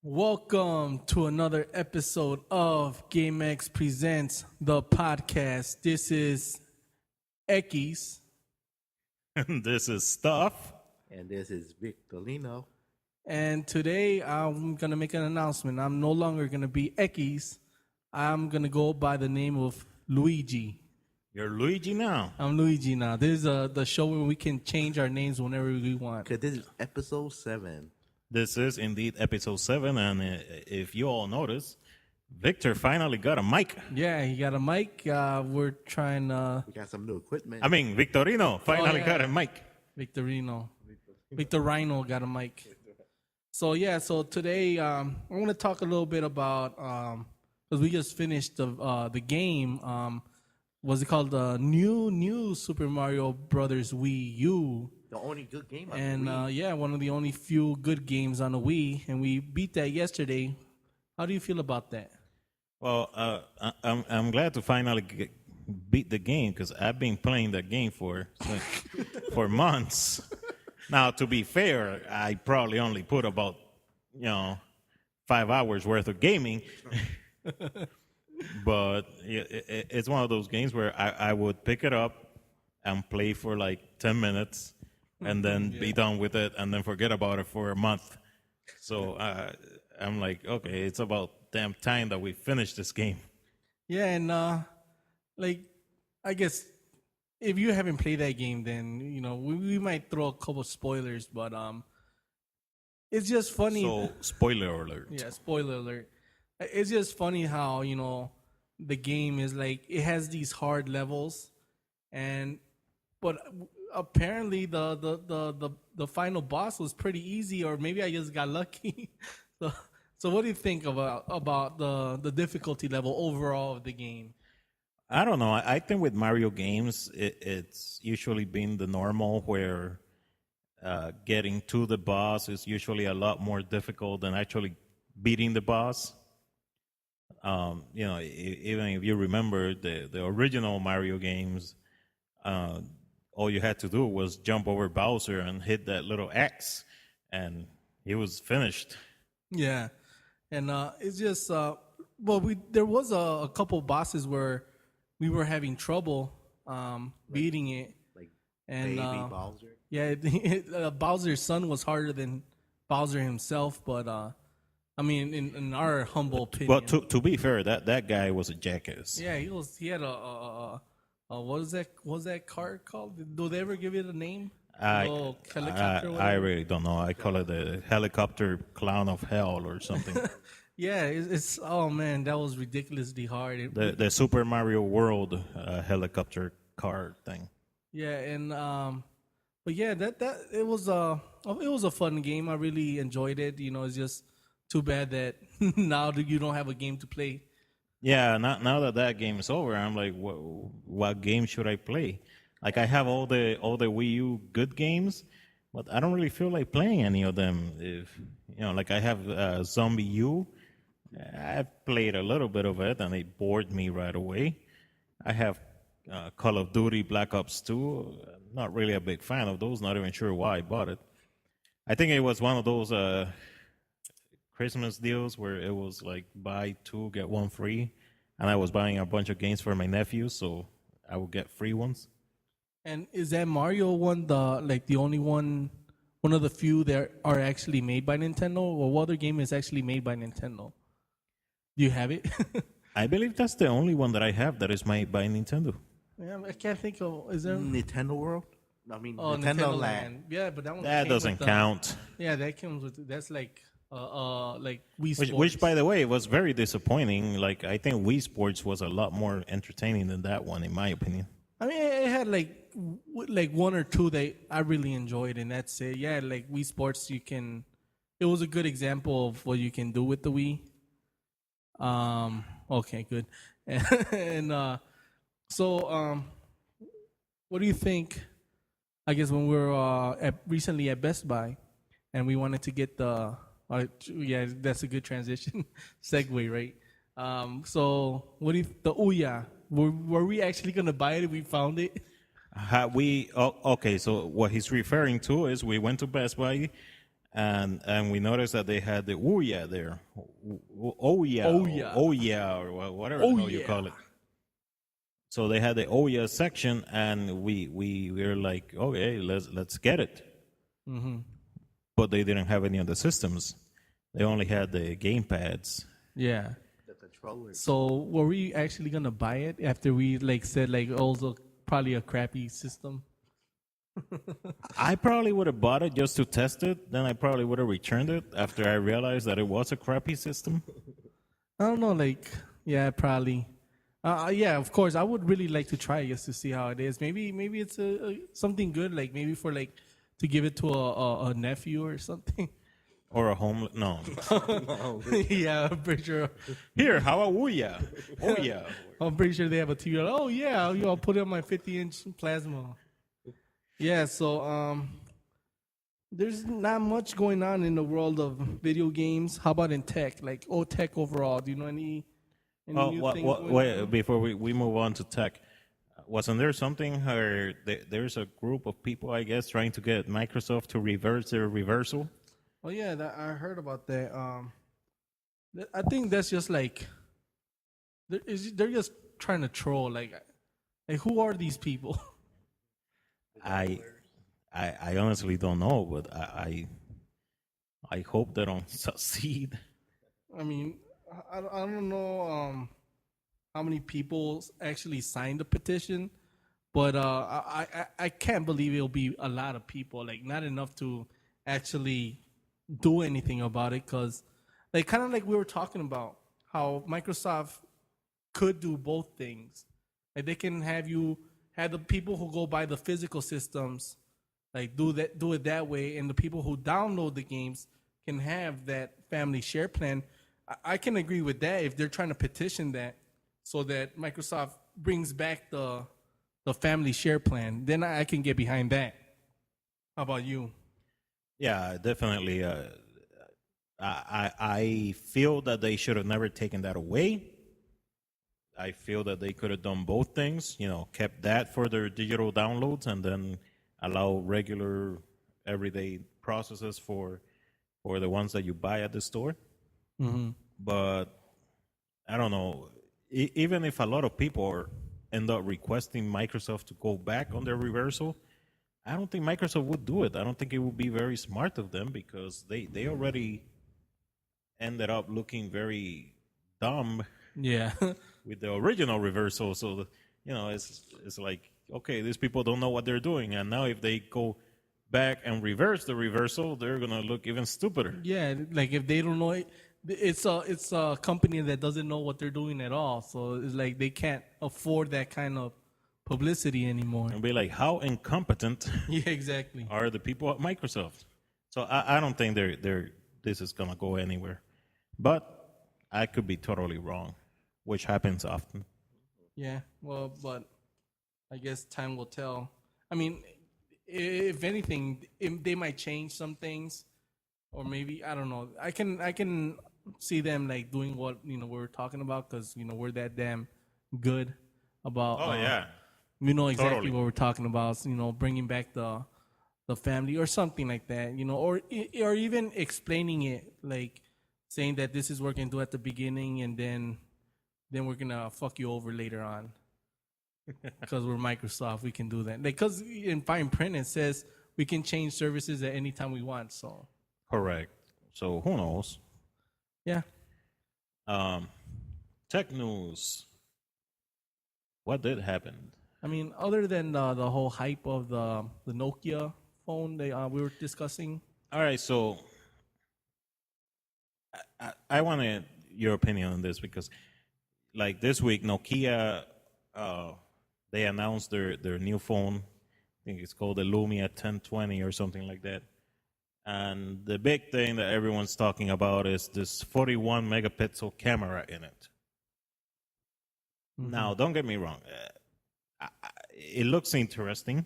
Welcome to another episode of GameXPresents, the podcast. This is Equis. And this is Stuff. And this is Victorino. And today I'm going to make an announcement. I'm no longer going to be Equis. I'm going to go by the name of Luigi. You're Luigi now. I'm Luigi now. This is the show where we can change our names whenever we want. Because this is episode 7. This is indeed episode 7. And if you all notice, Victor finally got a mic. Yeah, he got a mic. We're trying We got some new equipment. I mean, Victorino finally yeah. got a mic. Victorino got a mic. So today I want to talk a little bit about because we just finished the game. What's it called? The new Super Mario Brothers Wii U. The only good game on And the Wii. one of the only few good games on the Wii, and we beat that yesterday. How do you feel about that? Well, I'm glad to finally beat the game because I've been playing that game for months. Now, to be fair, I probably only put about 5 hours worth of gaming. But it's one of those games where I would pick it up and play for like 10 minutes and then be done with it and then forget about it for a month. So I'm like, okay, it's about damn time that we finish this game. Yeah, and I guess if you haven't played that game, then we might throw a couple spoilers, but it's just funny. So spoiler alert. Yeah, spoiler alert. It's just funny how the game is like it has these hard levels, but apparently the final boss was pretty easy, or maybe I just got lucky. So what do you think about the difficulty level overall of the game? I don't know. I think with Mario games, it's usually been the normal where getting to the boss is usually a lot more difficult than actually beating the boss. Even if you remember the original Mario games, all you had to do was jump over Bowser and hit that little X, and he was finished. Yeah, and it's just there was a couple bosses where we were having trouble beating it, Like and baby Bowser. yeah, Bowser's son was harder than Bowser himself, but I mean, in our humble opinion. Well, to be fair, that guy was a jackass. Yeah, he had a what was that card called? Do they ever give it a name? Helicopter. I really don't know. I call it the helicopter clown of hell or something. Yeah, it's oh man, that was ridiculously hard. The Super Mario World helicopter card thing. Yeah, and but yeah, that it was a fun game. I really enjoyed it. It's just too bad that now that you don't have a game to play. Yeah, now that game is over, I'm like, what game should I play? Like I have all the Wii U good games, but I don't really feel like playing any of them. If like I have Zombie U, I've played a little bit of it and it bored me right away. I have Call of Duty Black Ops 2. Not really a big fan of those. Not even sure why I bought it. I think it was one of those Christmas deals where it was like buy 2 get 1 free, and I was buying a bunch of games for my nephews, so I would get free ones. And is that Mario one the only one of the few that are actually made by Nintendo, or what other game is actually made by Nintendo? Do you have it? I believe that's the only one that I have that is made by Nintendo. Yeah, I can't think of. Is there? Nintendo World? I mean, Oh, Nintendo Land. Yeah, but that one. That came doesn't with count. Yeah, that comes with. That's like Wii Sports. Which, by the way, was very disappointing. Like I think Wii Sports was a lot more entertaining than that one, in my opinion. I mean, it had like one or two that I really enjoyed, and that's it. Yeah, like Wii Sports, it was a good example of what you can do with the Wii. Okay, good. And so, what do you think? I guess when we were recently at Best Buy, and we wanted to get yeah, that's a good transition segue, right? So, what do you, the Ouya? Were we actually gonna buy it if we found it? Okay, so what he's referring to is we went to Best Buy and we noticed that they had the Ouya there. Ouya. Ouya. Ouya, or whatever the hell you call it. So they had the Ouya section, and we were like, okay, let's get it. Mm-hmm. But they didn't have any of the systems. They only had the gamepads. Yeah. The controller. So were we actually gonna buy it after we said also probably a crappy system? I probably would have bought it just to test it. Then I probably would have returned it after I realized that it was a crappy system. I don't know, yeah, probably. Yeah, of course. I would really like to try it just to see how it is. Maybe it's something good, maybe for to give it to a nephew or something. Or a home... No. Yeah, I'm pretty sure. Here, how about Ouya? Ouya. I'm pretty sure they have a TV. Oh yeah, I'll put it on my 50-inch plasma. Yeah, so there's not much going on in the world of video games. How about in tech? Tech overall. Do you know any new things going wait, on? before we move on to tech, wasn't there something where there's a group of people, I guess, trying to get Microsoft to reverse their reversal? Oh yeah, I heard about that. I think that's just they're just trying to troll. Who are these people? I honestly don't know, but I hope they don't succeed. I mean, I don't know how many people actually signed the petition, but I can't believe it'll be a lot of people. Not enough to actually do anything about it, because kind of like we were talking about how Microsoft could do both things. They can have the people who go buy the physical systems do it that way, and the people who download the games can have that family share plan. I can agree with that if they're trying to petition that so that Microsoft brings back the family share plan. Then I can get behind that. How about you? Yeah, definitely. I feel that they should have never taken that away. I feel that they could have done both things, kept that for their digital downloads and then allow regular everyday processes for the ones that you buy at the store. Mm-hmm. But I don't know, even if a lot of people end up requesting Microsoft to go back on their reversal, I don't think Microsoft would do it. I don't think it would be very smart of them, because they already ended up looking very dumb. Yeah. With the original reversal. So, it's like, okay, these people don't know what they're doing. And now if they go back and reverse the reversal, they're going to look even stupider. Yeah, if they don't know it, it's a company that doesn't know what they're doing at all. So it's they can't afford that kind of publicity anymore. And be like, how incompetent Yeah, exactly. are the people at Microsoft? So I don't think this is going to go anywhere. But I could be totally wrong, which happens often. Yeah, well, but I guess time will tell. I mean, if anything, they might change some things, or maybe I don't know. I can see them doing what we're talking about, because we're that damn good about. Oh yeah, we know exactly totally what we're talking about. Bringing back the family or something like that. Or even explaining it, saying that this is what we're gonna do at the beginning, and then we're gonna fuck you over later on. Because we're Microsoft, we can do that. Because in fine print it says we can change services at any time we want. So correct. So who knows? Yeah. Tech news. What did happen? I mean, other than the whole hype of the Nokia phone that we were discussing. All right, so I wanted your opinion on this, because this week Nokia they announced their new phone. I think it's called the Lumia 1020 or something like that. And the big thing that everyone's talking about is this 41 megapixel camera in it. Mm-hmm. Now, don't get me wrong. It looks interesting,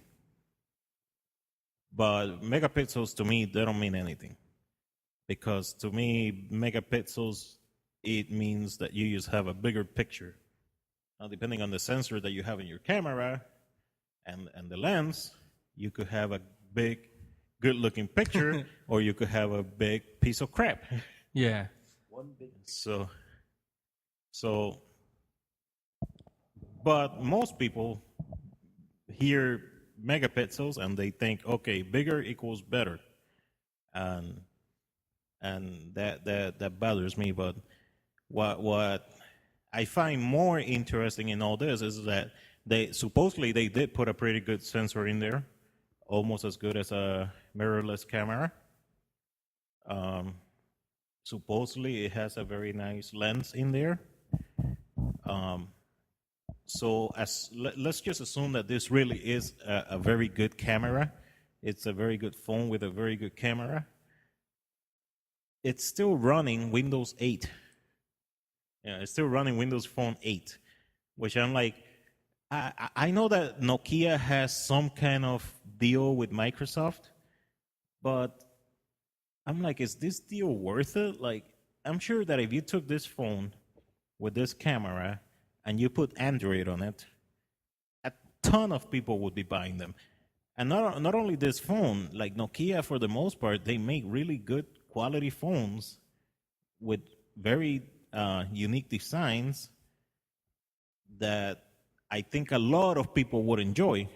but megapixels to me, they don't mean anything. Because to me, megapixels, it means that you just have a bigger picture. Now, depending on the sensor that you have in your camera and the lens, you could have a big good-looking picture, or you could have a big piece of crap. Yeah. One big. So, but most people hear megapixels and they think, okay, bigger equals better, and that bothers me. But what I find more interesting in all this is that they supposedly they did put a pretty good sensor in there, almost as good as a mirrorless camera. Supposedly it has a very nice lens in there. So let's just assume that this really is a very good camera. It's a very good phone with a very good camera. It's still running Windows 8. Yeah, it's still running Windows Phone 8, which I'm like, I know that Nokia has some kind of deal with Microsoft, but I'm like, is this deal worth it? Like, I'm sure that if you took this phone with this camera and you put Android on it, a ton of people would be buying them. And not only this phone, like Nokia, for the most part, they make really good quality phones with very unique designs that I think a lot of people would enjoy.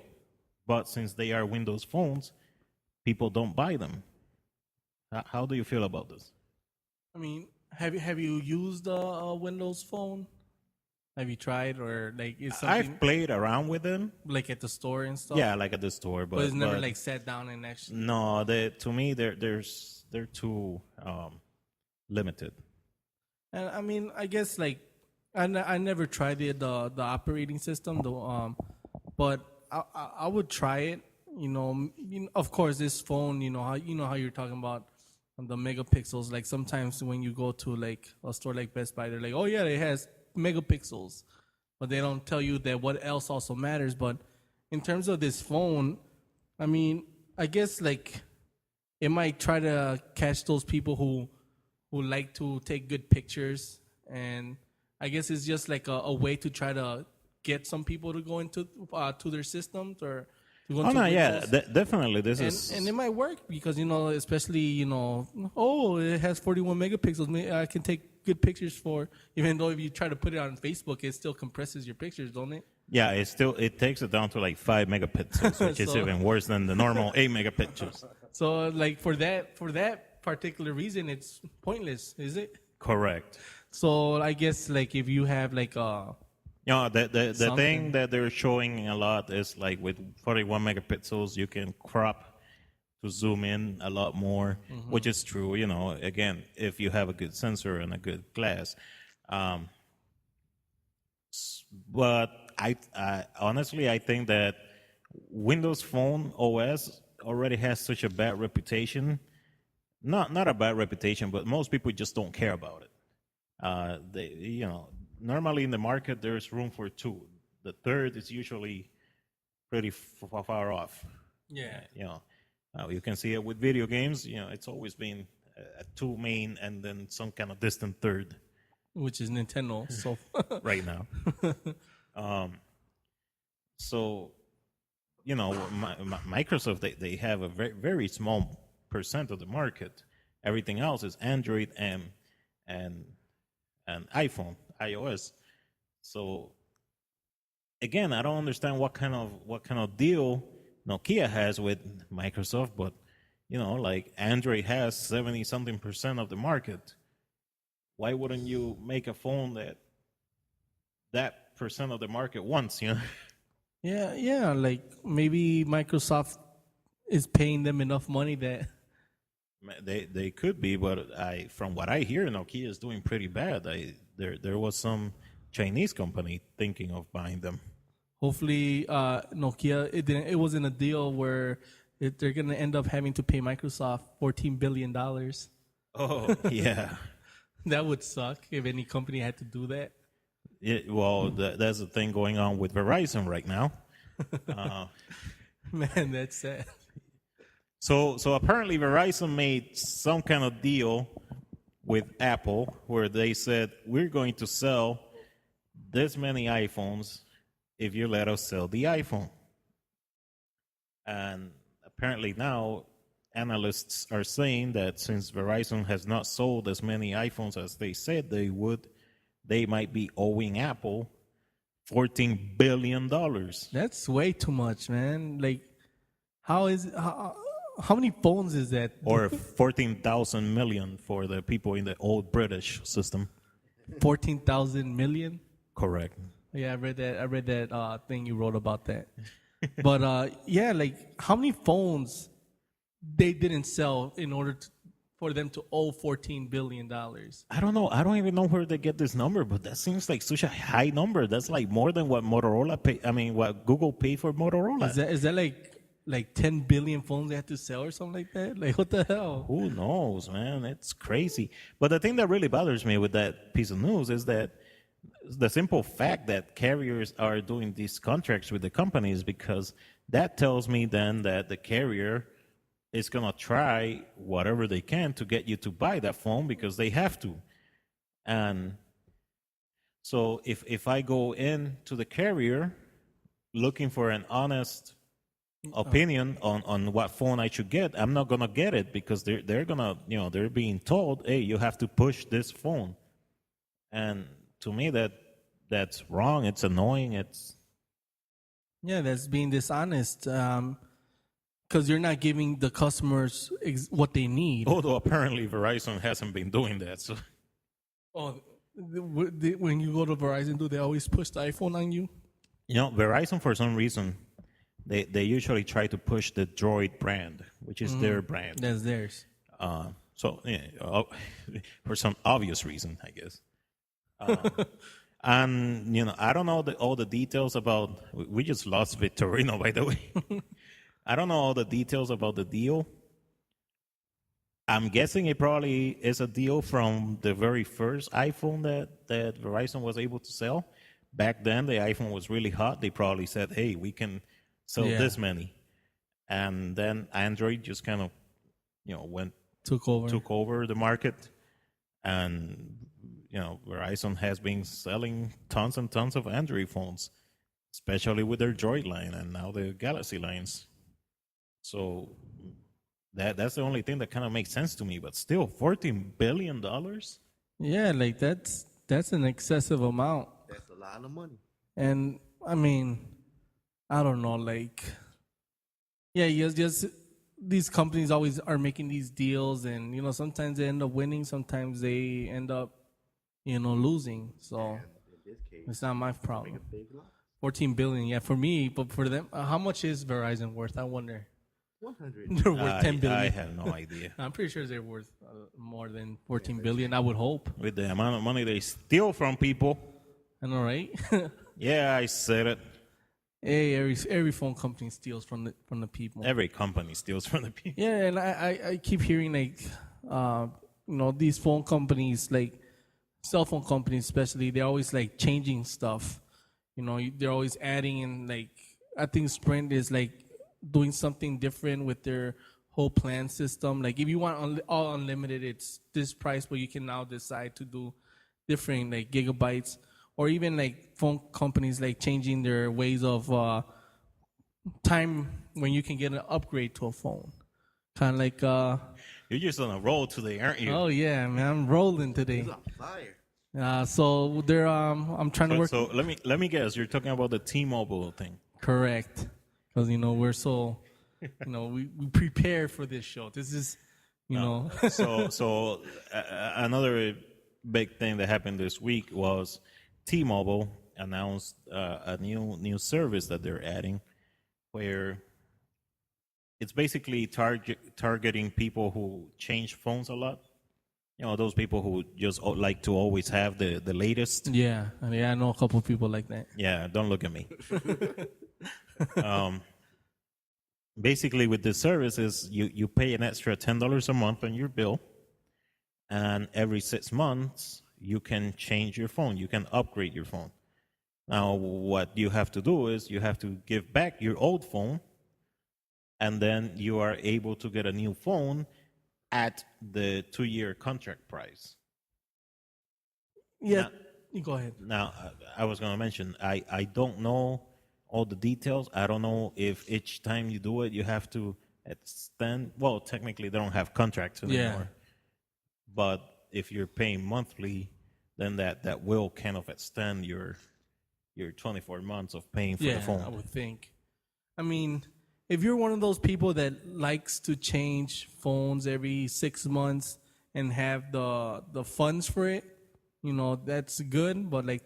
But since they are Windows phones, people don't buy them. How do you feel about this? I mean, have you used a Windows phone? Have you tried, or like is something I've played around with them. like at the store and stuff? Yeah, like at the store, but it's never like sat down and actually. no. To me, they're too limited. And I mean, I guess like I never tried the operating system, but I would try it. Of course, this phone. How you're talking about the megapixels. Like sometimes when you go to like a store like Best Buy, they're like, oh yeah, it has megapixels, but they don't tell you that what else also matters. But in terms of this phone, I mean, I guess like it might try to catch those people who like to take good pictures, and I guess it's just like a way to try to get some people to go into to their systems or to go into Windows. Definitely. This And it might work because especially it has 41 megapixels. I can take good pictures for, even though if you try to put it on Facebook, it still compresses your pictures, don't it? yeah. It takes it down to like 5 megapixels, which is So- even worse than the normal 8 megapixels. So like for that particular reason, it's pointless, is it? Correct. So I guess like if you have like The Something. thing that they're showing a lot is like with 41 megapixels, you can crop to zoom in a lot more, which is true. Again, if you have a good sensor and a good glass. But I honestly, I think that Windows Phone OS already has such a bad reputation. Not a bad reputation, but most people just don't care about it. Normally in the market there's room for two. The third is usually pretty far off. yeah. You can see it with video games. It's always been a two main and then some kind of distant third Which is Nintendo. So right now. So, Microsoft, they have a very, very small percent of the market. Everything else is Android and iPhone, iOS. So, again, I don't understand what kind of deal Nokia has with Microsoft, but like Android has 70-something% of the market. Why wouldn't you make a phone that percent of the market wants? yeah, like maybe Microsoft is paying them enough money that They could be, but from what I hear, Nokia is doing pretty bad. There was some Chinese company thinking of buying them. hopefully Nokia it wasn't a deal where they're gonna end up having to pay Microsoft $14 billion. Oh, yeah. That would suck if any company had to do that. That's the thing going on with Verizon right now. Man, that's sad. So apparently Verizon made some kind of deal with Apple where they said, we're going to sell this many iPhones if you let us sell the iPhone. And apparently now analysts are saying that since Verizon has not sold as many iPhones as they said they would, they might be owing Apple $14 billion. That's way too much, man. Like, how many phones is that? Or 14,000 million for the people in the old British system. 14,000 million? Correct. Yeah, I read that thing you wrote about that. But yeah, like how many phones they didn't sell in order for them to owe $14 billion? I don't know. I don't even know where they get this number, but that seems like such a high number. That's like more than what Motorola pay. I mean, what Google paid for Motorola. Is that like 10 billion phones they have to sell or something like that? Like what the hell? Who knows, man? It's crazy. But the thing that really bothers me with that piece of news is that the simple fact that carriers are doing these contracts with the companies, because that tells me then that the carrier is going to try whatever they can to get you to buy that phone because they have to. And so if I go into the carrier looking for an honest opinion on what phone I should get, I'm not going to get it because they're going to, they're being told, hey, you have to push this phone. And to me, that's wrong. It's annoying. That's being dishonest. Because you're not giving the customers what they need. Although apparently Verizon hasn't been doing that. So. Oh, when you go to Verizon, do they always push the iPhone on you? Verizon, for some reason, they usually try to push the Droid brand, which is their brand. That's theirs. For some obvious reason, I guess. And, I don't know all the details about... We just lost Victorino, by the way. I don't know all the details about the deal. I'm guessing it probably is a deal from the very first iPhone that Verizon was able to sell. Back then, the iPhone was really hot. They probably said, hey, we can sell this many. And then Android just kind of, took over the market. And, Verizon has been selling tons and tons of Android phones, especially with their Droid line and now the Galaxy lines. So that's the only thing that kind of makes sense to me. But still, $14 billion? Yeah, like that's an excessive amount. That's a lot of money. And I mean, I don't know, like, just these companies always are making these deals, and sometimes they end up winning, sometimes they end up, losing. So In this case, it's not my problem. make a big loss. 14 billion, yeah, for me, but for them, how much is Verizon worth? I wonder. 100. They're worth 10 billion. I have no idea. I'm pretty sure they're worth more than 14 billion. I would hope. With the amount of money they steal from people. I know, right? Yeah, I said it. Hey, every phone company steals from the people. Every company steals from the people. Yeah, and I keep hearing like, these phone companies, like cell phone companies especially, they're always like changing stuff. They're always adding in, like, I think Sprint is like doing something different with their whole plan system. Like if you want all unlimited, it's this price, but you can now decide to do different like gigabytes. Or even like phone companies like changing their ways of time when you can get an upgrade to a phone. Kind of like... You're just on a roll today, aren't you? Oh, yeah, man. I'm rolling today. He's on fire. So they're... I'm trying to work... So let me guess. You're talking about the T-Mobile thing. Correct. Because, we're so... we prepare for this show. This is, So another big thing that happened this week was T-Mobile announced a new service that they're adding, where it's basically targeting people who change phones a lot. Those people who just like to always have the latest. Yeah, I know a couple of people like that. Yeah, don't look at me. Basically, with this service is you pay an extra $10 a month on your bill, and every 6 months you can change your phone. You can upgrade your phone. Now, what you have to do is you have to give back your old phone, and then you are able to get a new phone at the 2-year contract price. Yeah, Now, you go ahead. Now, I was going to mention, I don't know all the details. I don't know if each time you do it, you have to extend. Well, technically they don't have contracts anymore. Yeah. But if you're paying monthly, then that will kind of extend your 24 months of paying for the Yeah, phone. I would think. I mean, if you're one of those people that likes to change phones every 6 months and have the funds for it, that's good. But like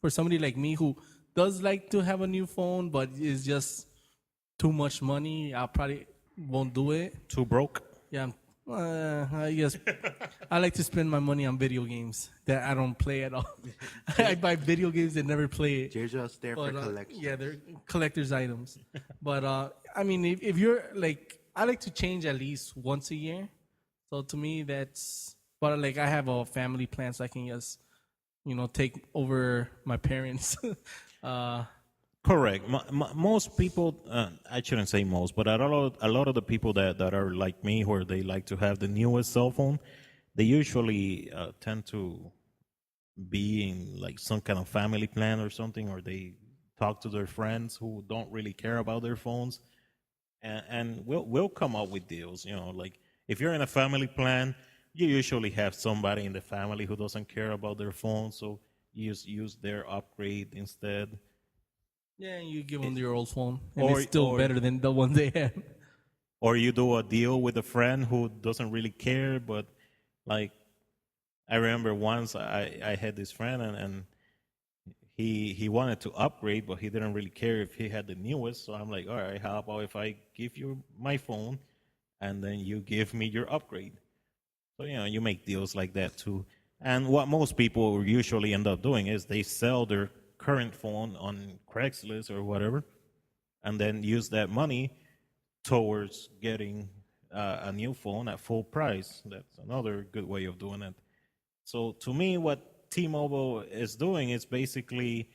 for somebody like me who does like to have a new phone, but is just too much money, I probably won't do it. Too broke? Yeah, I guess I like to spend my money on video games that I don't play at all. I buy video games and never play it. You're just there for But, collection. yeah, they're collector's items. But I mean, if you're like, I like to change at least once a year. So to me, that's. But like, I have a family plan, so I can just, take over my parents. Correct. Most people, I shouldn't say most, but a lot of the people that are like me, where they like to have the newest cell phone, they usually tend to be in like some kind of family plan or something, or they talk to their friends who don't really care about their phones, and we'll come up with deals. Like if you're in a family plan, you usually have somebody in the family who doesn't care about their phone, so you just use their upgrade instead. Yeah, you give them your old phone, and Or- it's still or- better than the one they have. Or you do a deal with a friend who doesn't really care, but like I remember once I had this friend and he wanted to upgrade, but he didn't really care if he had the newest. So I'm like, all right, how about if I give you my phone and then you give me your upgrade? So you make deals like that too. And what most people usually end up doing is they sell their current phone on Craigslist or whatever, and then use that money towards getting a new phone at full price. That's another good way of doing it. So to me, what T-Mobile is doing is basically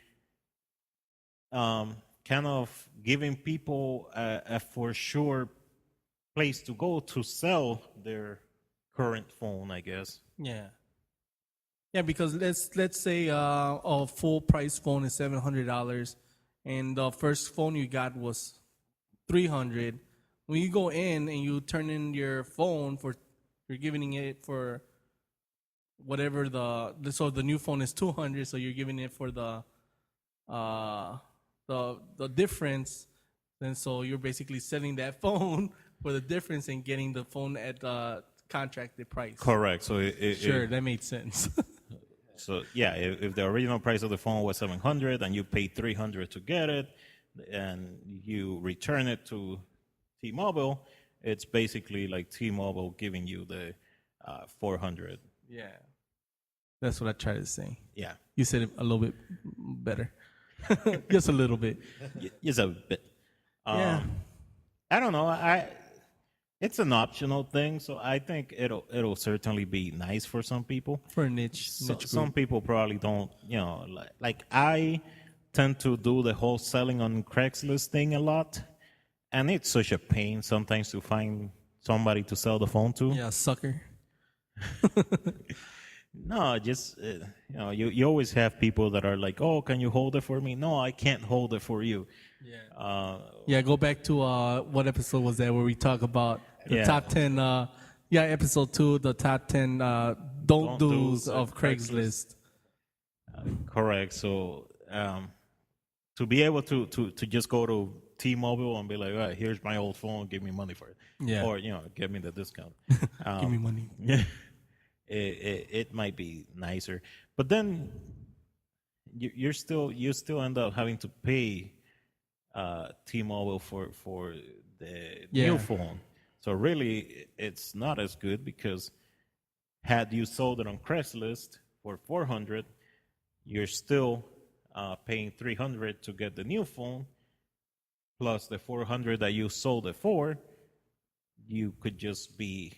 kind of giving people a for sure place to go to sell their current phone, I guess. Yeah. Yeah, because let's say a full price phone is $700, and the first phone you got was $300. When you go in and you turn in your phone you're giving it for whatever so the new phone is $200, so you're giving it for the difference. And so you're basically selling that phone for the difference and getting the phone at the contracted price. Correct. So Sure, that made sense. So yeah, if the original price of the phone was $700 and you paid $300 to get it, and you return it to T-Mobile, it's basically like T-Mobile giving you the $400. Yeah. That's what I tried to say. Yeah, You said it a little bit better. Just a little bit. Just a bit. Yeah. I don't know. It's an optional thing, so I think it'll certainly be nice for some people. For a niche Some group. people probably don't, like I tend to do the whole selling on Craigslist thing a lot, and it's such a pain sometimes to find somebody to sell the phone to. Yeah, sucker. No, just you always have people that are like, oh, can you hold it for me? No, I can't hold it for you. Yeah. Yeah, go back to what episode was that where we talk about the Yeah. top 10 episode 2, the top 10 don't do's do's of of Craigslist. Correct. So to be able to just go to T-Mobile and be like, all right, here's my old phone, give me money for it. Yeah. Or give me the discount. Give me money. Yeah. It might be nicer, but then you still end up having to pay T-Mobile for the Yeah. new phone. So really, it's not as good, because had you sold it on Craigslist for $400, you're still paying $300 to get the new phone, plus the $400 that you sold it for. You could just be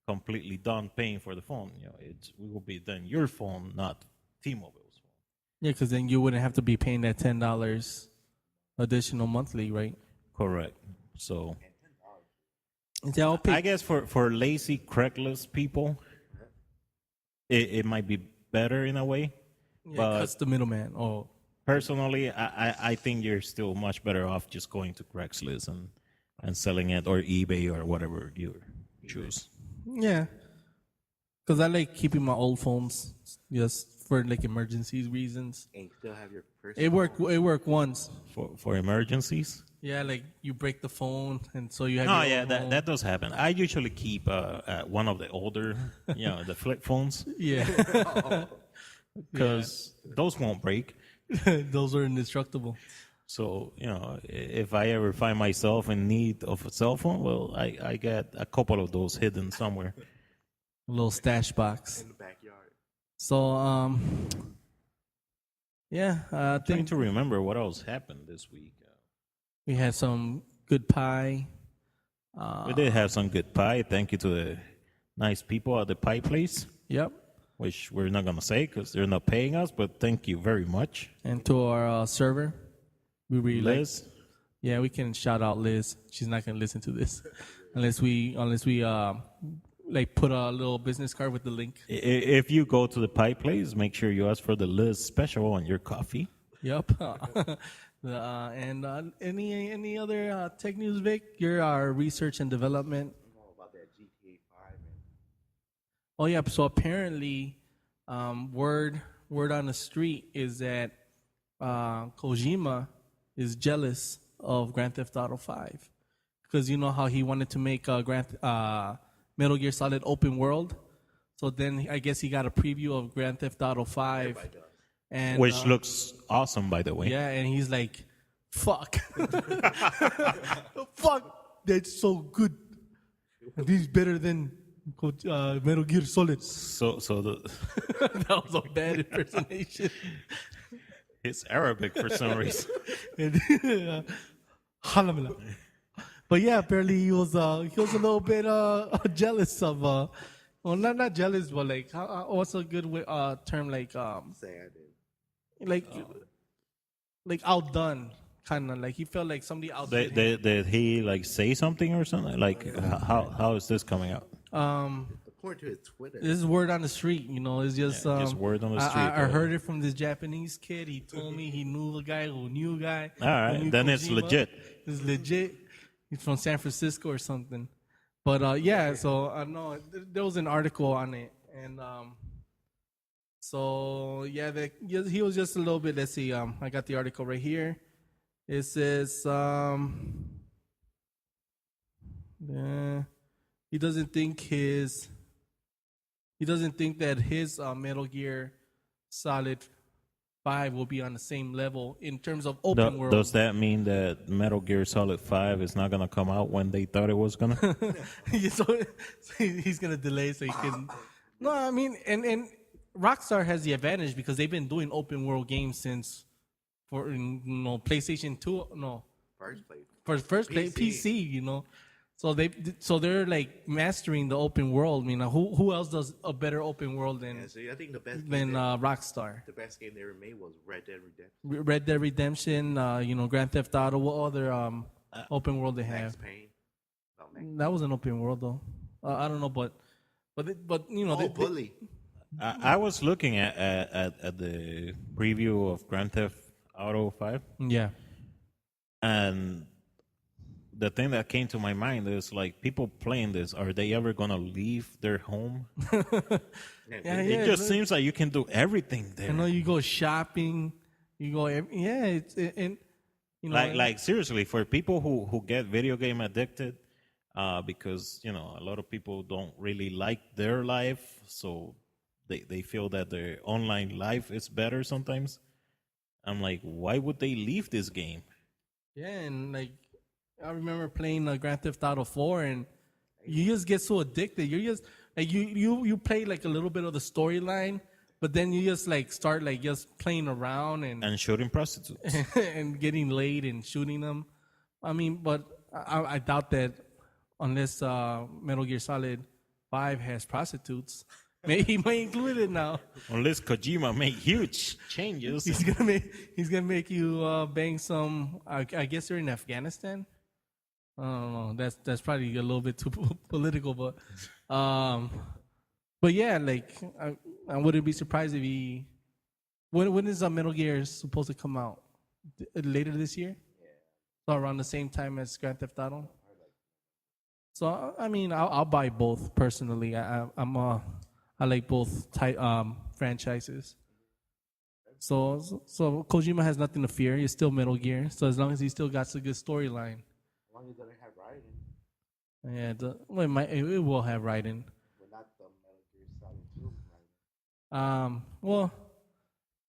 completely done paying for the phone. It will be then your phone, not T-Mobile's phone. Yeah, because then you wouldn't have to be paying that $10 additional monthly, right? Correct. So Yeah, I'll pay. I guess for lazy Craigslist people, it might be better in a way. Yeah, cuts the middleman. Oh, Personally, I think you're still much better off just going to Craigslist and and selling it, or eBay, or whatever you choose. Yeah, because I like keeping my old phones just for like emergencies reasons. And still have your personal. It worked once. For emergencies. Yeah, like you break the phone, and so you have. Oh your yeah, own that phone. that does happen. I usually keep one of the older, the flip phones, Yeah, because those won't break. those are indestructible. So if I ever find myself in need of a cell phone, well, I get a couple of those hidden somewhere. A little stash box. In the backyard. So yeah, I Trying think to remember what else happened this week. we had some good pie. We did have some good pie. Thank you to the nice people at the pie place, Yep, which we're not gonna say because they're not paying us. But thank you very much, and to our server, we really like. Liz. Yeah, we can shout out Liz. She's not gonna listen to this unless we like put a little business card with the link. If you go to the pie place, make sure you ask for the Liz special on your coffee. Yep. And any other tech news, Vic? You're our research and development. You know about that GTA 5 and Oh yeah. So apparently, word on the street is that Kojima is jealous of Grand Theft Auto 5 because you know how he wanted to make Metal Gear Solid open world. So then I guess he got a preview of Grand Theft Auto 5, and Which looks awesome, by the way. yeah, and he's like, "Fuck, fuck, that's so good. This is better than Metal Gear Solid." So That was a bad impersonation. it's Arabic for some reason. Alhamdulillah. But yeah, apparently he was a little bit jealous of well, not jealous, but like what's a good term, like sad. like outdone, kind of like he felt like somebody outdid him. Did he like say something or something? Like how is this coming out? According to his Twitter. This is word on the street, it's just just word on the street, I heard it from this Japanese kid. He told me he knew a guy who knew a guy. All right, who knew then it's Kojima. legit. It's legit. He's from San Francisco or something. But yeah, so I know there was an article on it, and so yeah, he was just a little bit. Let's see. I got the article right here. It says he doesn't think that his Metal Gear Solid 5 will be on the same level in terms of open world. Does that mean that Metal Gear Solid 5 is not gonna come out when they thought it was gonna? Yeah, so he's gonna delay so he can. No, I mean, and Rockstar has the advantage because they've been doing open world games since PlayStation 2. No, First place. first play PC. So they're like mastering the open world. I mean, who else does a better open world than Yeah, so I think the best Rockstar? the best game they ever made was Red Dead Redemption. Red Dead Redemption, Grand Theft Auto. What other open world they Max have? Payne. Oh, Max. That was an open world though. I don't know, but Bully. I was looking at the preview of Grand Theft Auto 5, yeah. and the thing that came to my mind is like people playing this, are they ever gonna leave their home? Yeah, It just seems like you can do everything there. I know you go shopping, Like seriously, for people who get video game addicted, because a lot of people don't really like their life, so they feel that their online life is better sometimes. I'm like, why would they leave this game? yeah, and like I remember playing Grand Theft Auto 4, and you just get so addicted. You just like you play like a little bit of the storyline, but then you just like start like just playing around and shooting prostitutes. and getting laid and shooting them. I mean, but I doubt that unless Metal Gear Solid 5 has prostitutes. He may include it now. Unless Kojima make huge changes. He's gonna make you bang some. I guess they're in Afghanistan. I don't know. That's probably a little bit too political, but yeah, like I wouldn't be surprised if he. When is Metal Gear supposed to come out? Later this year? Yeah. So around the same time as Grand Theft Auto. So I mean, I'll buy both personally. I like both franchises. So Kojima has nothing to fear. He's still Metal Gear. So as long as he still got a good storyline, As long as it doesn't have writing, yeah, it will have writing. but not the Metal Gear Solid 2 writing. Well,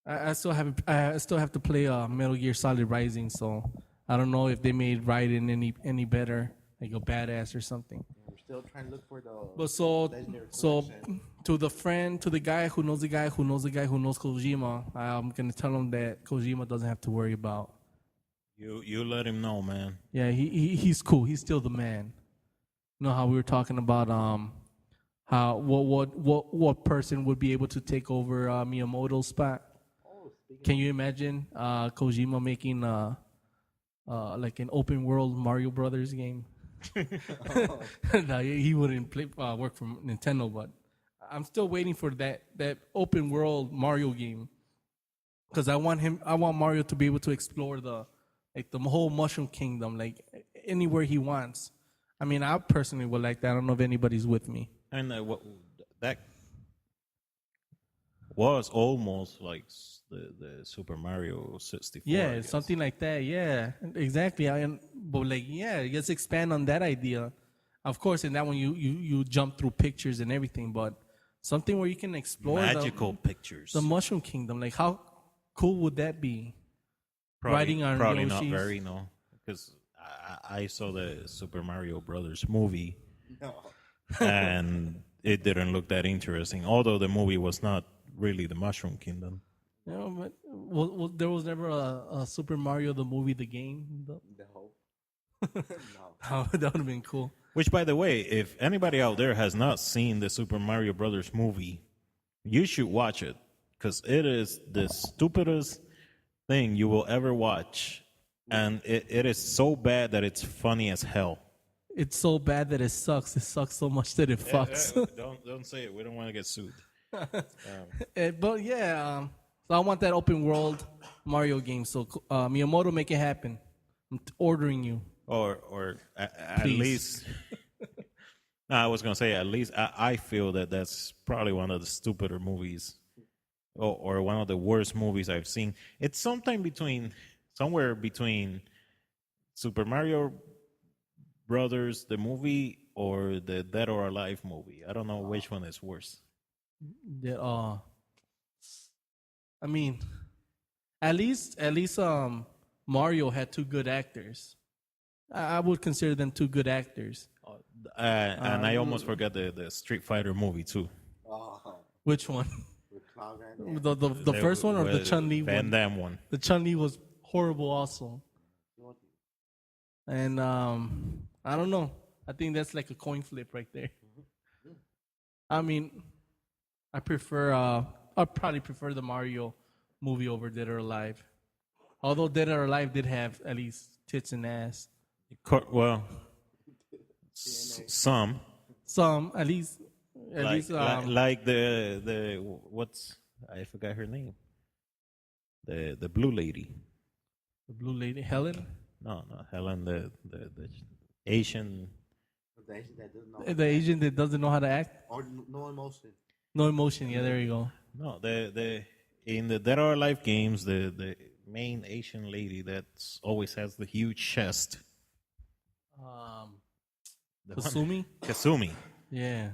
I still have to play Metal Gear Solid Rising. So I don't know if they made writing any better, like a badass or something. We're still trying to look for the. But so collection. to the guy who knows Kojima, I'm gonna tell him that Kojima doesn't have to worry about. You let him know, man. Yeah, he's cool. He's still the man. You know how we were talking about how what person would be able to take over Miyamoto's spot? Can you imagine Kojima making like an open world Mario Brothers game? No, he wouldn't work for Nintendo, but I'm still waiting for that open world Mario game because I want Mario to be able to explore the whole Mushroom Kingdom, like anywhere he wants. I mean, I personally would like that. I don't know if anybody's with me. And that was almost like the Super Mario 64. Yeah, something like that. Yeah, exactly. But let's expand on that idea. Of course, in that one you jump through pictures and everything, but something where you can explore magical pictures. the Mushroom Kingdom. Like, how cool would that be? Riding on probably Yoshi's. not very, no, because I saw the Super Mario Brothers movie, No. and it didn't look that interesting. Although the movie was not really the Mushroom Kingdom. No, but there was never a Super Mario the movie, the game. The hope. No. That would have been cool. Which, by the way, if anybody out there has not seen the Super Mario Brothers movie, you should watch it because it is the stupidest thing you will ever watch, and it is so bad that it's funny as hell. It's so bad that it sucks. It sucks so much that it fucks. Don't say it. We don't want to get sued. But yeah, so I want that open world Mario game. So Miyamoto, make it happen. I'm ordering you. Or at Please. least. No, I was gonna say at least I feel that that's probably one of the stupider movies, or one of the worst movies I've seen. It's somewhere between Super Mario Brothers the movie or the Dead or Alive movie. I don't know which one is worse. Yeah, I mean, at least Mario had two good actors. I would consider them two good actors. And I almost forgot the Street Fighter movie too. Oh, Which one? with Cloud Van The first one or the Chun-Li Van one? Damme one. The Chun-Li was horrible also. And I don't know. I think that's like a coin flip right there. I mean, I probably prefer the Mario movie over Dead or Alive. Although Dead or Alive did have at least tits and ass. Well, some At least like the what's I forgot her name. The blue lady. the blue lady Helen. No, Helen. The Asian. The Asian that doesn't know. The Asian that doesn't know how to act. Or no emotion. No emotion. Yeah, there you go. No, the in the Dead or Alive games, the main Asian lady that always has the huge chest. The one- Kasumi. Kasumi. Yeah.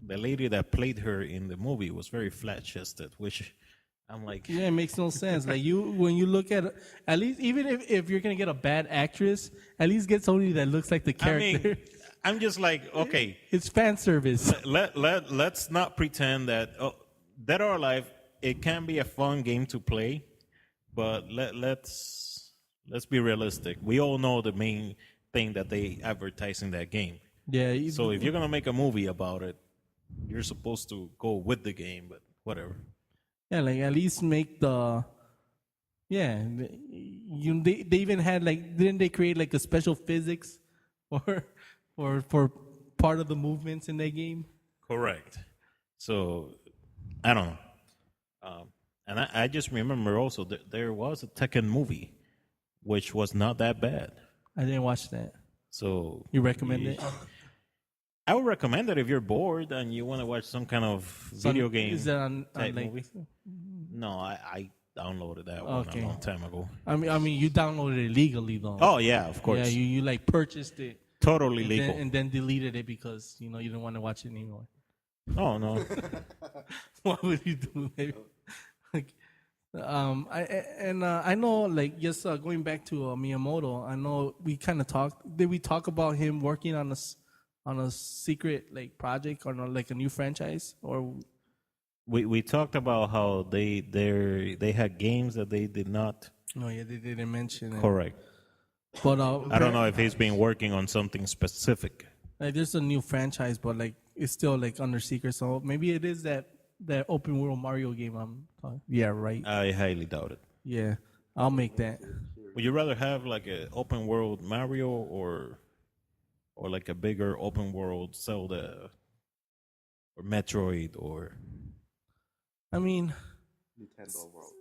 The lady that played her in the movie was very flat chested, which I'm like, Yeah, it makes no sense. Like when you look at least even if you're gonna get a bad actress, at least get somebody that looks like the I character. mean, I'm just like, okay, It's fan service. let's not pretend that Dead or Alive, it can be a fun game to play, but let's be realistic. We all know the main thing that they advertise in that game. Yeah. So if you're gonna make a movie about it, you're supposed to go with the game, but whatever. Yeah, like at least make the. Yeah, they even had like didn't they create like a special physics for part of the movements in that game? Correct. So I don't know. And I just remember also that there was a Tekken movie, which was not that bad. I didn't watch that. So You recommend it? I would recommend it if you're bored and you want to watch some kind of video game Is that on type like? movie. No, I downloaded that one Okay. a long time ago. I mean, you downloaded it legally though. Oh yeah, of course. Yeah, you like purchased it Totally and legal. then deleted it because you didn't want to watch it anymore. Oh no. What would you do? Maybe? Like, I know like just going back to Miyamoto. I know we kind of talked. Did we talk about him working on a secret like project or like a new franchise or? We talked about how they had games that they did not. No, yeah, they didn't mention it. Correct. But I don't know if he's been working on something specific. like there's a new franchise, but like it's still like under secret. So maybe it is that open world Mario game I'm talking. Yeah, right. I highly doubt it. Yeah, I'll make that. Would you rather have like an open world Mario or like a bigger open world Zelda or Metroid or? I mean, Nintendo World.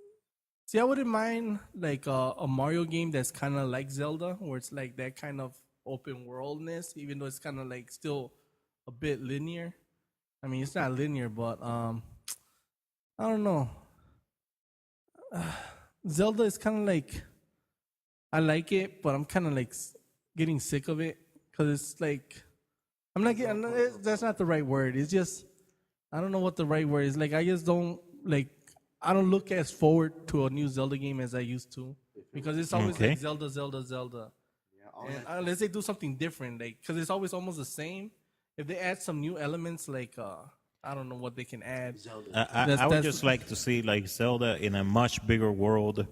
see, I wouldn't mind like a Mario game that's kind of like Zelda, where it's like that kind of open worldness, even though it's kind of like still a bit linear. I mean, it's not linear, but I don't know. Zelda is kind of like I like it, but I'm kind of like getting sick of it because it's like I'm not getting. That's not the right word. It's just I don't know what the right word is. Like I just don't like. I don't look as forward to a new Zelda game as I used to because it's always Okay. like Zelda, Zelda, Zelda. Yeah, And unless they do something different, like because it's always almost the same. If they add some new elements, like I don't know what they can add. I would just like to see like Zelda in a much bigger world,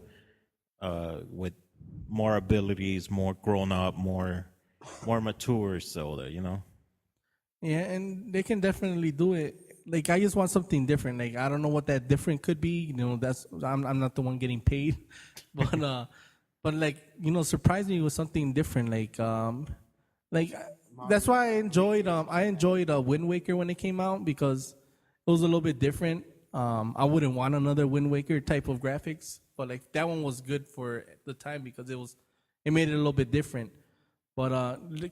with more abilities, more grown up, more mature Zelda. Yeah, and they can definitely do it. Like I just want something different. Like I don't know what that different could be. That's I'm not the one getting paid, but like surprise me with something different. Like that's why I enjoyed Wind Waker when it came out because it was a little bit different. I wouldn't want another Wind Waker type of graphics, but like that one was good for the time because it made it a little bit different. But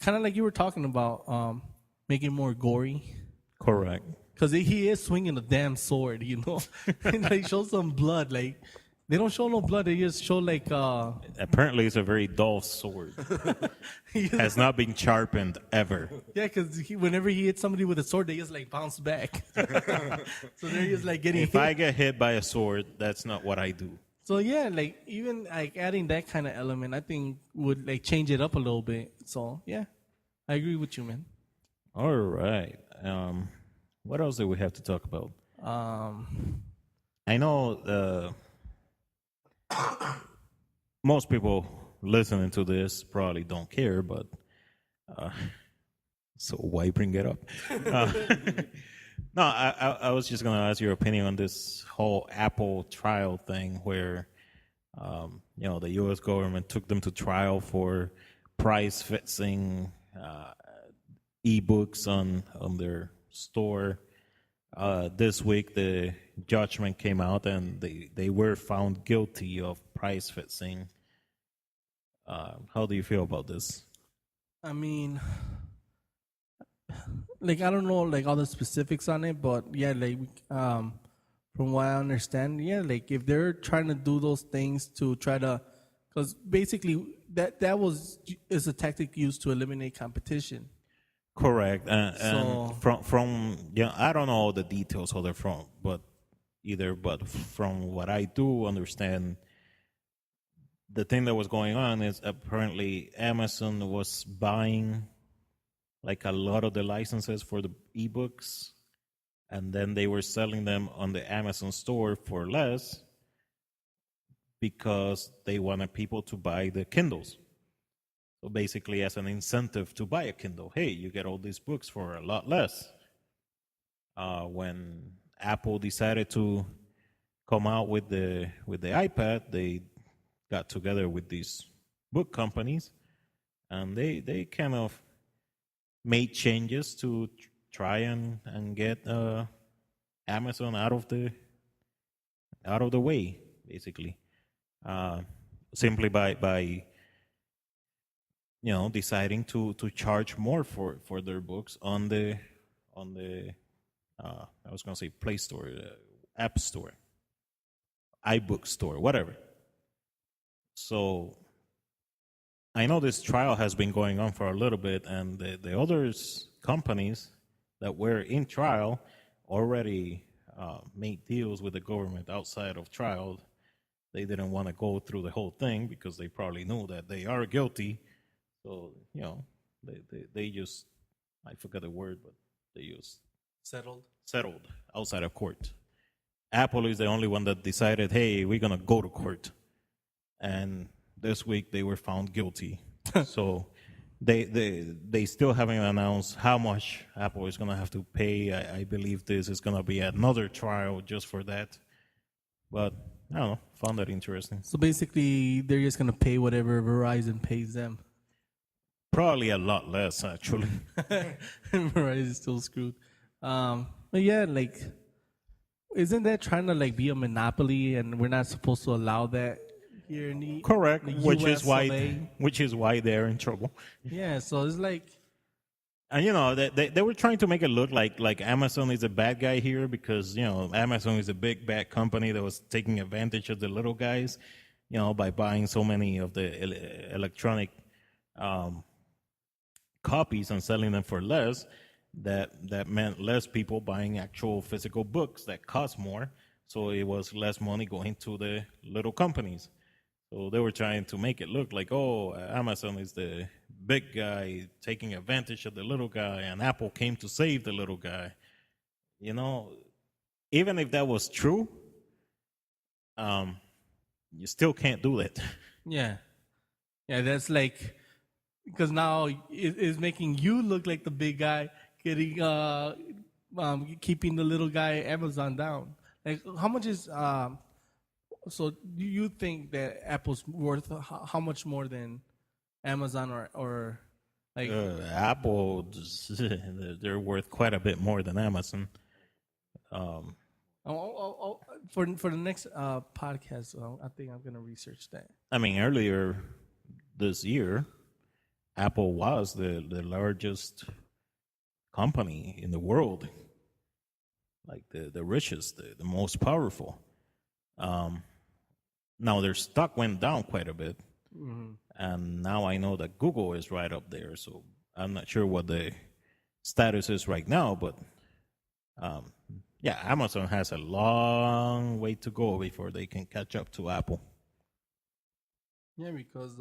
kind of like you were talking about, making it more gory. Correct. Because he is swinging a damn sword, and they show some blood. Like they don't show no blood; they just show like. Apparently, it's a very dull sword. Has not been sharpened ever. Yeah, because whenever he hits somebody with a sword, they just like bounce back. So they're just like getting. If hit. I get hit by a sword, that's not what I do. So yeah, like even like adding that kind of element, I think would like change it up a little bit. So yeah, I agree with you, man. All right. What else do we have to talk about? I know most people listening to this probably don't care, but so why bring it up? No, I was just going to ask your opinion on this whole Apple trial thing where, the U.S. government took them to trial for price fixing ebooks on their store. This week, the judgment came out and they were found guilty of price fixing. How do you feel about this? I mean, like I don't know like all the specifics on it, but yeah, like from what I understand, yeah, like if they're trying to do those things to try to, because basically that is a tactic used to eliminate competition. Correct. And So- from I don't know all the details how they're from, but from what I do understand, the thing that was going on is apparently Amazon was buying like a lot of the licenses for the ebooks, and then they were selling them on the Amazon store for less because they wanted people to buy the Kindles. So basically, as an incentive to buy a Kindle, hey, you get all these books for a lot less. When Apple decided to come out with the iPad, they got together with these book companies, and they kind of made changes to try and get Amazon out of the way, basically, simply by deciding to charge more for their books on the I was going to say Play Store, App Store, iBook Store, whatever. So I know this trial has been going on for a little bit, and the other companies that were in trial already made deals with the government outside of trial. They didn't want to go through the whole thing because they probably knew that they are guilty. So, they just, I forgot the word, but they just settled outside of court. Apple is the only one that decided, hey, we're going to go to court. And this week they were found guilty. So they still haven't announced how much Apple is going to have to pay. I believe this is going to be another trial just for that. But I don't know, found that interesting. So basically, they're just gonna pay whatever Verizon pays them. Probably a lot less, actually. Verizon is still screwed. But yeah, like, isn't that trying to like be a monopoly, and we're not supposed to allow that here in the Correct, the which US is why they're in trouble. Yeah, so it's like, And they were trying to make it look like Amazon is a bad guy here because Amazon is a big bad company that was taking advantage of the little guys, by buying so many of the electronic copies and selling them for less. That meant less people buying actual physical books that cost more, so it was less money going to the little companies. So they were trying to make it look like, Amazon is the big guy taking advantage of the little guy, and Apple came to save the little guy. Even if that was true, you still can't do that. yeah, that's like, because now it's making you look like the big guy, getting keeping the little guy Amazon down. Like, how much is so do you think that Apple's worth how much more than Amazon or like Apple, they're worth quite a bit more than Amazon. for the next podcast, I think I'm gonna research that. I mean, earlier this year, Apple was the largest company in the world, like the richest, the most powerful. Now their stock went down quite a bit, and now I know that Google is right up there. So I'm not sure what the status is right now, but Amazon has a long way to go before they can catch up to Apple. Yeah, because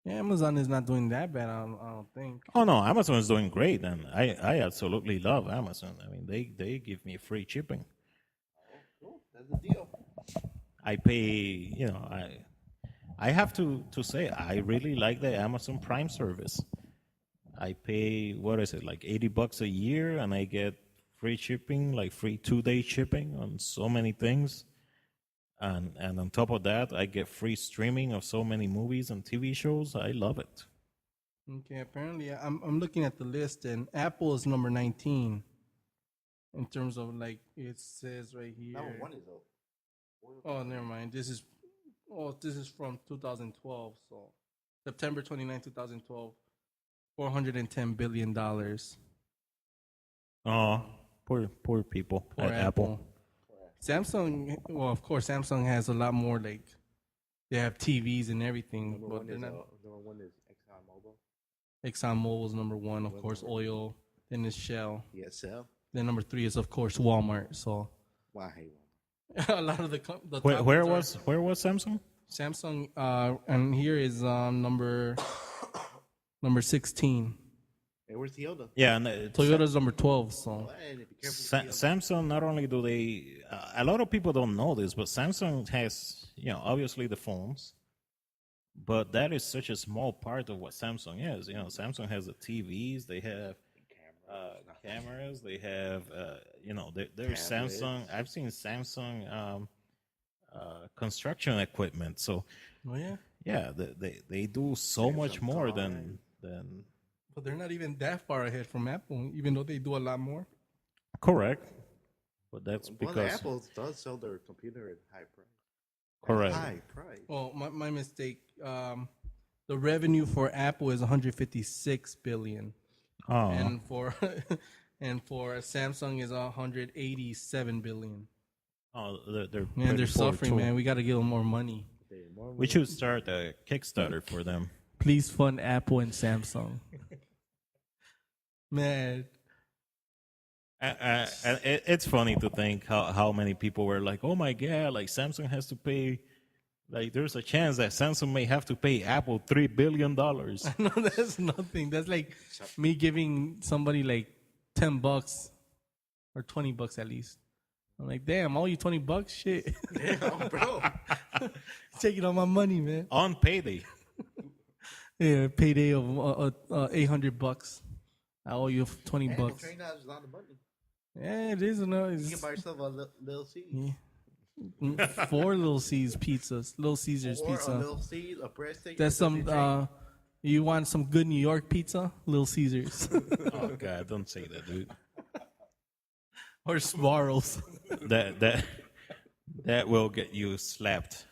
Amazon is not doing that bad. I don't think. Oh no, Amazon is doing great, and I absolutely love Amazon. I mean, they give me free shipping. Cool. That's the deal. I pay, I have to say, I really like the Amazon Prime service. I pay, what is it, like $80 a year, and I get free shipping, like free 2-day shipping on so many things. And on top of that, I get free streaming of so many movies and TV shows. I love it. Okay, apparently I'm looking at the list, and Apple is number 19 in terms of, like, it says right here. Number one is up. Oh, never mind. This is from 2012. So September 29, 2012, $410 billion. Oh, poor people at Apple. Samsung, well, of course, Samsung has a lot more, like, they have TVs and everything, Number but one they're is not. number one is ExxonMobil. ExxonMobil is number one, of course, oil, then is Shell. ESL. Then number 3 is, of course, Walmart. So Well, I hate a lot of the Where was Samsung? Samsung, and here is number 16. Hey, where's Toyota? Yeah, and Toyota's number 12. So Hey, be careful. Samsung, not only do they, a lot of people don't know this, but Samsung has, obviously the phones, but that is such a small part of what Samsung is. Samsung has the TVs, they have cameras, they have, there's Samsung. I've seen Samsung construction equipment. So, they do so much more than. But they're not even that far ahead from Apple, even though they do a lot more. Correct. But that's Well, because Apple does sell their computer at high price. correct. High price. Well, my mistake. The revenue for Apple is 156 billion, Oh, and for and for Samsung is 187 billion. they're Man, pretty they're poor, suffering, too. man. We got to give them more money. We should start a Kickstarter for them. Please fund Apple and Samsung. Man, And it's funny to think how many people were like, "Oh my god!" Like Samsung has to pay. Like there's a chance that Samsung may have to pay Apple $3 billion. no, that's nothing. That's like me giving somebody like $10 or $20 at least. I'm like, damn, all you $20, shit. Damn, bro. Taking all my money, man. On payday. Yeah, payday of $800. I owe you $20. Damn, $20 is a lot of money. Yeah, it is. No, You it's can buy yourself a little Caesar. yeah. 4 Little C's pizzas, Little Caesars Or pizza. a little Caesar, a breadstick. That's some. You want some good New York pizza? Little Caesars Oh god, don't say that, dude. or Sbarro's. That will get you slapped.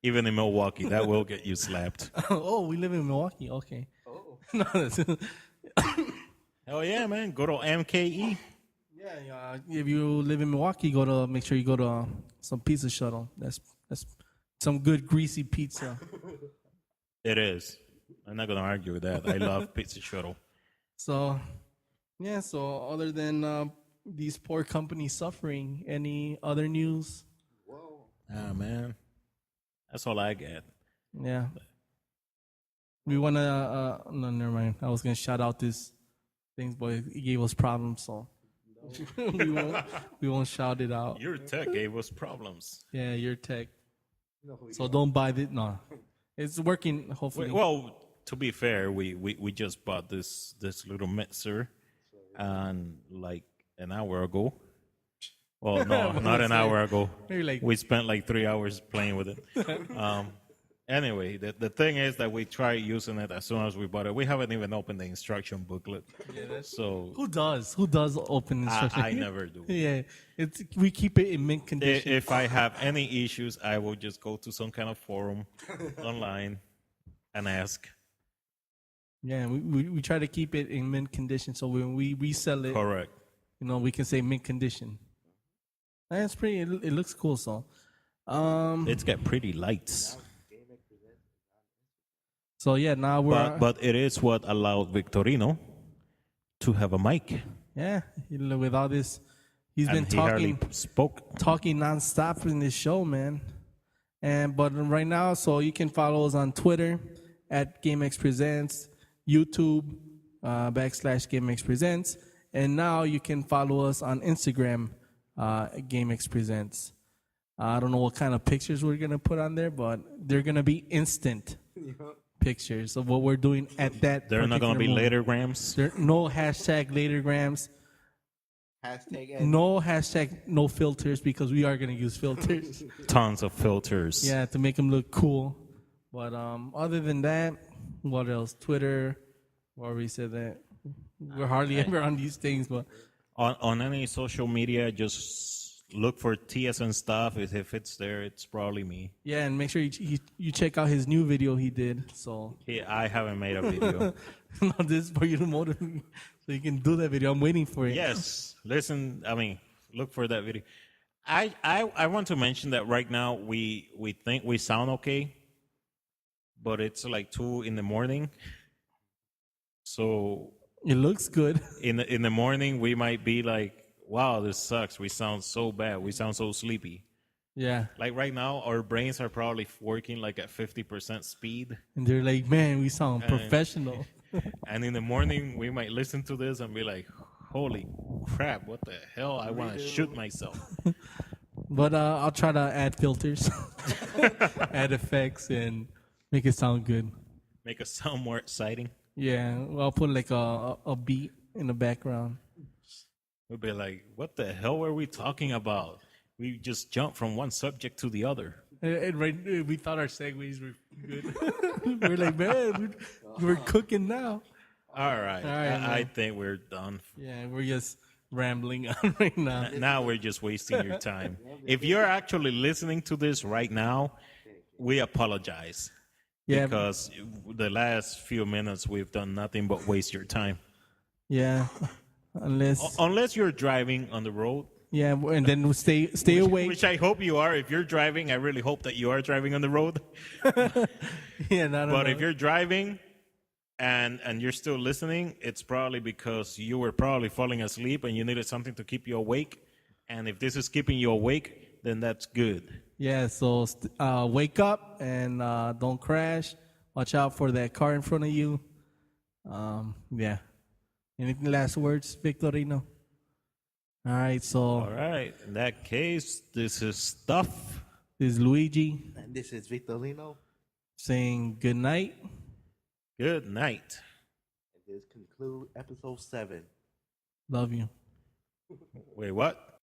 Even in Milwaukee, that will get you slapped. Oh, we live in Milwaukee. Okay. Oh. No, that's- Hell yeah, man. Go to MKE. yeah. If you live in Milwaukee, make sure you go to some Pizza Shuttle. That's some good greasy pizza. It is. I'm not gonna argue with that. I love Pizza Shuttle. So, yeah. So other than these poor companies suffering, any other news? Whoa. Ah man, that's all I get. Yeah. We wanna. No, never mind. I was gonna shout out this things, but it gave us problems, so we won't shout it out. Your tech gave us problems. Yeah, your tech. No, we So don't buy it. No, it's working. Hopefully. Well, to be fair, we just bought this little mixer, and like an hour ago. Well, no, not an hour ago. Maybe like We spent like 3 hours playing with it. Anyway, the thing is that we tried using it as soon as we bought it. We haven't even opened the instruction booklet. So who does open instruction? I never do. Yeah, we keep it in mint condition. If I have any issues, I will just go to some kind of forum online and ask. Yeah, we try to keep it in mint condition, so when we resell it, Correct. we can say mint condition. That's pretty. It looks cool. So, It's got pretty lights. so yeah, now we're But it is what allowed Victorino to have a mic. yeah. With all this, he's been And he hardly talking spoke. nonstop in this show, man. But right now, so you can follow us on Twitter at GameXPresents, YouTube /GameXPresents, and now you can follow us on Instagram GameXPresents. I don't know what kind of pictures we're gonna put on there, but they're gonna be instant pictures of what we're doing at that. They're not going to be particular moment. latergrams. There no hashtag latergrams. Hashtag and No hashtag no filters because we are gonna use filters. Tons of filters. Yeah, to make them look cool. But other than that, what else? Twitter. We already said that. We're hardly ever on these things, but On any social media, just look for TSN stuff. If it's there, it's probably me. yeah, and make sure you check out his new video he did. So I haven't made a video. no, this is for you to motivate, so you can do that video. I'm waiting for it. Yes. Listen, look for that video. I want to mention that right now we think we sound okay, but it's like 2 a.m. So It looks good. in the morning we might be like, wow, this sucks. We sound so bad. We sound so sleepy. Yeah, Like right now, our brains are probably working like at 50% speed. and they're like, man, we sound professional. And in the morning, we might listen to this and be like, holy crap, what the hell? I want to shoot myself. But I'll try to add filters, add effects, and make it sound good. Make us sound more exciting. Yeah, well, I'll put like a beat in the background. We'll be like, what the hell were we talking about? We just jumped from one subject to the other. And we thought our segues were good. We're like, man, we're cooking now. All right. I think we're done. Yeah, we're just rambling on right now. Now we're just wasting your time. If you're actually listening to this right now, we apologize. Yeah. because the last few minutes we've done nothing but waste your time. Yeah. Unless Unless you're driving on the road. yeah, and then we'll stay awake. Which I hope you are. If you're driving, I really hope that you are driving on the road. Yeah, no, But if you're driving and you're still listening, it's probably because you were probably falling asleep and you needed something to keep you awake. And if this is keeping you awake, then that's good. yeah, so wake up and don't crash. Watch out for that car in front of you. Yeah. Anything last words, Victorino? All right, so All right. In that case, this is Stuff. this is Luigi And this is Victorino. saying good night. Good night. And this concludes episode 7. Love you. Wait, what?